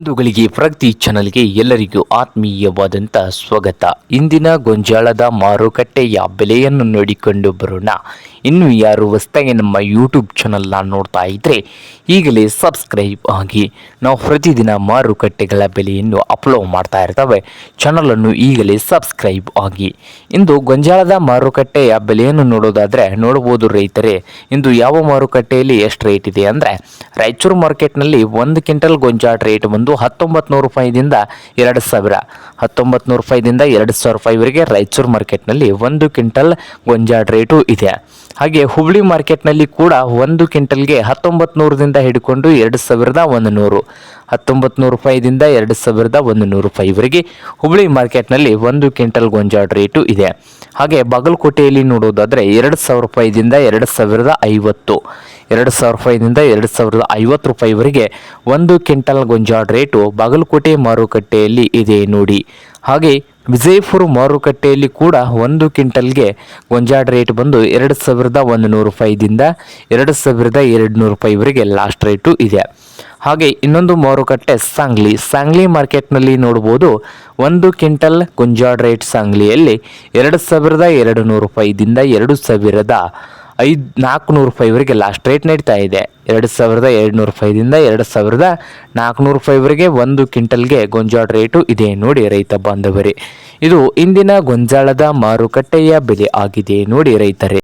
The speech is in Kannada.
ಬಂಧುಗಳಿಗೆ ಪ್ರಗತಿ ಚಾನಲ್ಗೆ ಎಲ್ಲರಿಗೂ ಆತ್ಮೀಯವಾದಂಥ ಸ್ವಾಗತ. ಇಂದಿನ ಗೊಂಜಾಳದ ಮಾರುಕಟ್ಟೆಯ ಬೆಲೆಯನ್ನು ನೋಡಿಕೊಂಡು ಬರೋಣ. ಇನ್ನು ಯಾರು ಹೊಸದಾಗಿ ನಮ್ಮ ಯೂಟ್ಯೂಬ್ ಚಾನಲ್ನ ನೋಡ್ತಾ ಇದ್ದರೆ ಈಗಲೇ ಸಬ್ಸ್ಕ್ರೈಬ್ ಆಗಿ. ನಾವು ಪ್ರತಿದಿನ ಮಾರುಕಟ್ಟೆಗಳ ಬೆಲೆಯನ್ನು ಅಪ್ಲೋಡ್ ಮಾಡ್ತಾ ಇರ್ತವೆ. ಚಾನಲನ್ನು ಈಗಲೇ ಸಬ್ಸ್ಕ್ರೈಬ್ ಆಗಿ. ಇಂದು ಗೊಂಜಾಳದ ಮಾರುಕಟ್ಟೆಯ ಬೆಲೆಯನ್ನು ನೋಡೋದಾದರೆ ನೋಡ್ಬೋದು ರೈತರೇ, ಇಂದು ಯಾವ ಮಾರುಕಟ್ಟೆಯಲ್ಲಿ ಎಷ್ಟು ರೇಟ್ ಇದೆ ಅಂದರೆ ರಾಯಚೂರು ಮಾರ್ಕೆಟ್ನಲ್ಲಿ 1 ಕ್ವಿಂಟಲ್ ಗೊಂಜಾಳ ರೇಟ್ ಬಂದು 1900 ರೂಪಾಯಿದಿಂದ 2000, 1900 ರೂಪಾಯಿದಿಂದ 2000 ರೂಪಾಯಿವರೆಗೆ ರಾಯಚೂರು ಮಾರ್ಕೆಟ್ನಲ್ಲಿ 1 ಕ್ವಿಂಟಲ್ ಗೊಂಜಾಳ ರೇಟು ಇದೆ. ಹಾಗೆ ಹುಬ್ಳಿ ಮಾರ್ಕೆಟ್ನಲ್ಲಿ ಕೂಡ 1 ಕ್ವಿಂಟಲ್ಗೆ 1900ದಿಂದ ಹಿಡ್ಕೊಂಡು 2100, 1900 ರೂಪಾಯಿದಿಂದ 2100 ರೂಪಾಯಿವರೆಗೆ ಹುಬ್ಳಿ ಮಾರ್ಕೆಟ್ನಲ್ಲಿ 1 ಕ್ವಿಂಟಲ್ ಗೊಂಜಾಳ ರೇಟು ಇದೆ. ಹಾಗೆ ಬಾಗಲಕೋಟೆಯಲ್ಲಿ ನೋಡೋದಾದರೆ 2000 ರೂಪಾಯಿದಿಂದ 2050, 2000 ರೂಪಾಯಿದಿಂದ 2050 ರೂಪಾಯಿವರೆಗೆ 1 ಕ್ವಿಂಟಲ್ ಗೊಂಜಾಳ ರೇಟು ಬಾಗಲಕೋಟೆ ಮಾರುಕಟ್ಟೆಯಲ್ಲಿ ಇದೆ ನೋಡಿ. ಹಾಗೆ ವಿಜಯಪುರ ಮಾರುಕಟ್ಟೆಯಲ್ಲಿ ಕೂಡ 1 ಕ್ವಿಂಟಲ್ಗೆ ಗೊಂಜಾಳ ರೇಟ್ ಬಂದು 2100 ರೂಪಾಯಿದಿಂದ 2200 ರೂಪಾಯಿವರೆಗೆ ಲಾಸ್ಟ್ ರೇಟು ಇದೆ. ಹಾಗೆ ಇನ್ನೊಂದು ಮಾರುಕಟ್ಟೆ ಸಾಂಗ್ಲಿ ಮಾರ್ಕೆಟ್ನಲ್ಲಿ ನೋಡ್ಬೋದು 1 ಕ್ವಿಂಟಲ್ ಗೊಂಜಾಳ ರೇಟ್ ಸಾಂಗ್ಲಿಯಲ್ಲಿ 2200 ರೂಪಾಯಿದಿಂದ 2400 ರೂಪಾಯಿವರೆಗೆ ಲಾಸ್ಟ್ ರೇಟ್ ನಡೀತಾ ಇದೆ. 2200 ರೂಪಾಯಿದಿಂದ 2400 ರೂಪಾಯಿವರೆಗೆ 1 ಕ್ವಿಂಟಲ್ಗೆ ಗೊಂಜಾಳ ರೇಟು ಇದೆ ನೋಡಿ ರೈತ ಬಾಂಧವರೇ. ಇದು ಇಂದಿನ ಗೊಂಜಾಳದ ಮಾರುಕಟ್ಟೆಯ ಬೆಲೆ ಆಗಿದೆ ನೋಡಿ ರೈತರೇ.